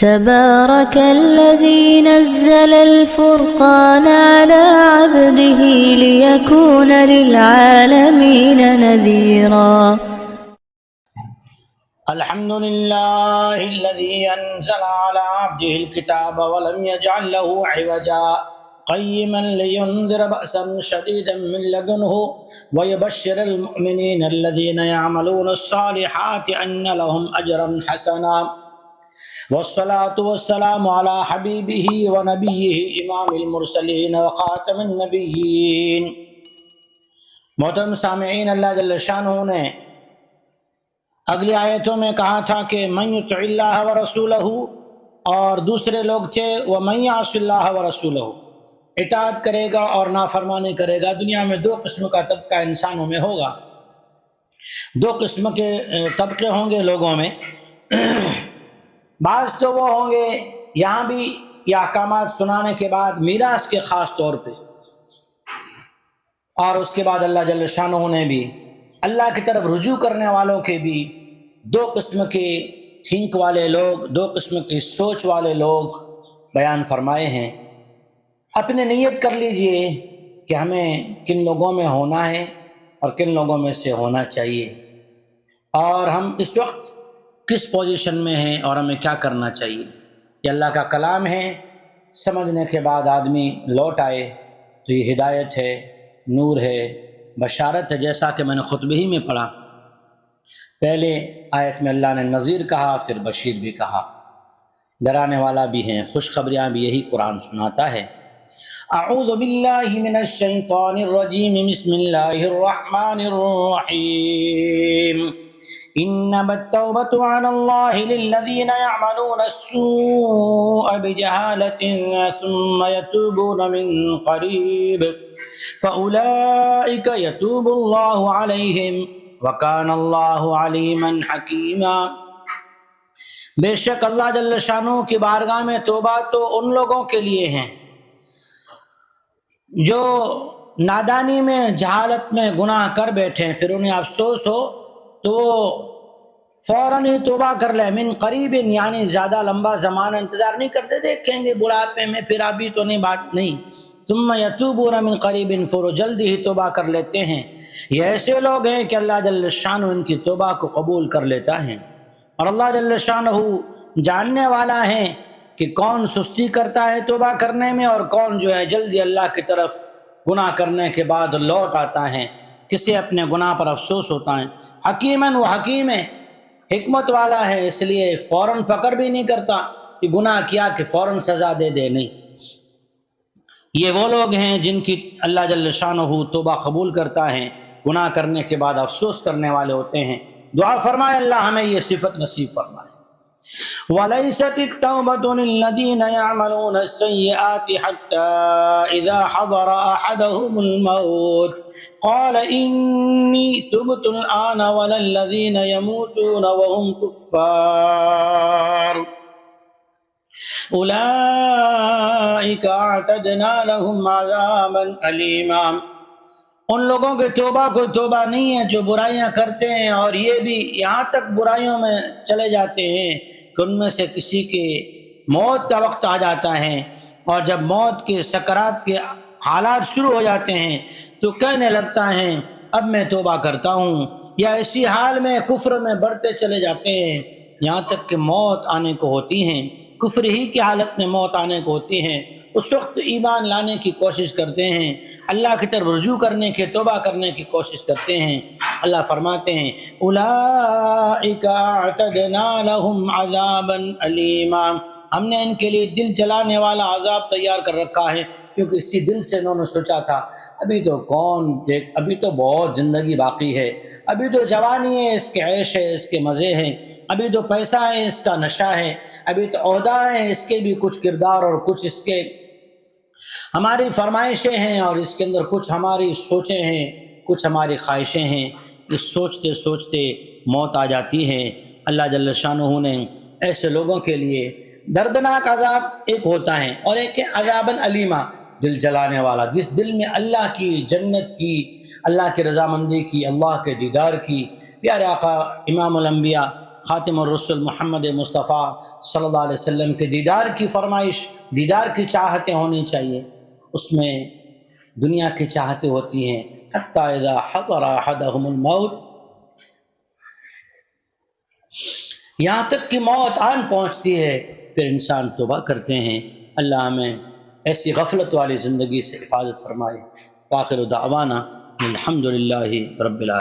تبارك الذي نزل الفرقان على عبده ليكون للعالمين نذيرا. الحمد لله الذي أنزل على عبده الكتاب ولم يجعل له عوجا قيما لينذر بأسا شديدا من لدنه ويبشر المؤمنين الذين يعملون الصالحات أن لهم أجرا حسنا. والصلاة والسلام على حبيبه ونبيه إمام المرسلين وخاتم النبيين. محترم سامعین، اللہ جل شانہ نے اگلی آیتوں میں کہا تھا کہ من یطع اللہ ورسولہ، اور دوسرے لوگ تھے ومن یعص اللہ ورسولہ، اطاعت کرے گا اور نافرمانی کرے گا۔ دنیا میں دو قسم کا طبقہ انسانوں میں ہوگا، دو قسم کے طبقے ہوں گے لوگوں میں۔ بعض تو وہ ہوں گے یہاں بھی یہ احکامات سنانے کے بعد میراث کے خاص طور پہ، اور اس کے بعد اللہ جل شانہ نے بھی اللہ کی طرف رجوع کرنے والوں کے بھی دو قسم کے تھنک والے لوگ، دو قسم کی سوچ والے لوگ بیان فرمائے ہیں۔ اپنے نیت کر لیجئے کہ ہمیں کن لوگوں میں ہونا ہے اور کن لوگوں میں سے ہونا چاہیے، اور ہم اس وقت کس پوزیشن میں ہیں اور ہمیں کیا کرنا چاہیے۔ یہ اللہ کا کلام ہے، سمجھنے کے بعد آدمی لوٹ آئے تو یہ ہدایت ہے، نور ہے، بشارت ہے، جیسا کہ میں نے خطبے ہی میں پڑھا۔ پہلے آیت میں اللہ نے نذیر کہا، پھر بشیر بھی کہا، ڈرانے والا بھی ہیں، خوشخبریاں بھی، یہی قرآن سناتا ہے۔ اعوذ باللہ من الشیطان الرجیم، بسم اللہ الرحمن الرحیم۔ انما التوبة على الله للذين يعملون السوء بجهالة ثم يتوبون من قريب فأولئك يتوب الله عليهم وكان الله عليما حكيما۔ بے شک اللہ جل شانہ کی بارگاہ میں توبہ تو ان لوگوں کے لیے ہیں جو نادانی میں، جہالت میں گناہ کر بیٹھے، پھر انہیں افسوس ہو تو فوراً ہی توبہ کر لے۔ من قریب یعنی زیادہ لمبا زمانہ انتظار نہیں کرتے، دیکھیں گے بڑھاپے میں، پھر ابھی تو نہیں، بات نہیں۔ ثم یتوبون من قریب، پھر جلدی ہی توبہ کر لیتے ہیں۔ یہ ایسے لوگ ہیں کہ اللہ جل شانہ ان کی توبہ کو قبول کر لیتا ہے، اور اللہ جل شانہ جاننے والا ہے کہ کون سستی کرتا ہے توبہ کرنے میں اور کون جو ہے جلدی اللہ کی طرف گناہ کرنے کے بعد لوٹ آتا ہے، کسی اپنے گناہ پر افسوس ہوتا ہے۔ حکیماً، وہ حکیم ہے، حکمت والا ہے، اس لیے فوراً پکڑ بھی نہیں کرتا کہ گناہ کیا کہ فوراً سزا دے دے، نہیں۔ یہ وہ لوگ ہیں جن کی اللہ جل شانہ توبہ قبول کرتا ہے، گناہ کرنے کے بعد افسوس کرنے والے ہوتے ہیں۔ دعا فرمائے اللہ ہمیں یہ صفت نصیب فرمائے۔ وَلَيْسَتِ التَّوْبَةُ لِلَّذِينَ يَعْمَلُونَ السَّيِّئَاتِ حَتَّى إِذَا حَضَرَ أَحَدَهُمُ الْمَوْتُ قَالَ إِنِّي تُبْتُ الْآنَ وَلَا الَّذِينَ يَمُوتُونَ وَهُمْ كُفَّارٌ أُولَئِكَ أَعْتَدْنَا لَهُمْ عَذَابًا أَلِيمًا۔ ان لوگوں کے توبہ کوئی توبہ نہیں ہے جو برائیاں کرتے ہیں، اور یہ بھی یہاں تک برائیوں میں چلے جاتے ہیں کہ ان میں سے کسی کے موت کا وقت آ جاتا ہے، اور جب موت کے سکرات کے حالات شروع ہو جاتے ہیں تو کہنے لگتا ہے اب میں توبہ کرتا ہوں، یا اسی حال میں کفر میں بڑھتے چلے جاتے ہیں یہاں تک کہ موت آنے کو ہوتی ہیں، کفر ہی کی حالت میں موت آنے کو ہوتی ہے۔ اس وقت ایمان لانے کی کوشش کرتے ہیں، اللہ کی طرف رجوع کرنے کے، توبہ کرنے کی کوشش کرتے ہیں۔ اللہ فرماتے ہیں اولئک اعتدنا لهم عذابا علیما، ہم نے ان کے لیے دل جلانے والا عذاب تیار کر رکھا ہے، کیونکہ اسی دل سے انہوں نے سوچا تھا ابھی تو کون دیکھ، ابھی تو بہت زندگی باقی ہے، ابھی تو جوانی ہے، اس کے عیش ہے، اس کے مزے ہیں، ابھی تو پیسہ ہے، اس کا نشہ ہے، ابھی تو عہدہ ہے، اس کے بھی کچھ کردار اور کچھ اس کے ہماری فرمائشیں ہیں، اور اس کے اندر کچھ ہماری سوچیں ہیں، کچھ ہماری خواہشیں ہیں۔ اس سوچتے سوچتے موت آ جاتی ہے۔ اللہ جل شانہ نے ایسے لوگوں کے لیے دردناک عذاب ایک ہوتا ہے، اور ایک ہے عذاباً علیما، دل جلانے والا، جس دل میں اللہ کی جنت کی، اللہ کی رضامندی کی، اللہ کے دیدار کی، پیارے آقا امام الانبیاء خاتم الرسل محمد مصطفیٰ صلی اللہ علیہ وسلم کے دیدار کی فرمائش، دیدار کی چاہتیں ہونی چاہیے۔ اس میں دنیا کی چاہتیں ہوتی ہیں، حتی اذا حضر احدهم الموت، یہاں تک کہ موت آن پہنچتی ہے، پھر انسان توبہ کرتے ہیں۔ اللہ ہمیں ایسی غفلت والی زندگی سے حفاظت فرمائے۔ آخر دعوانا الحمد للہ رب العالمین۔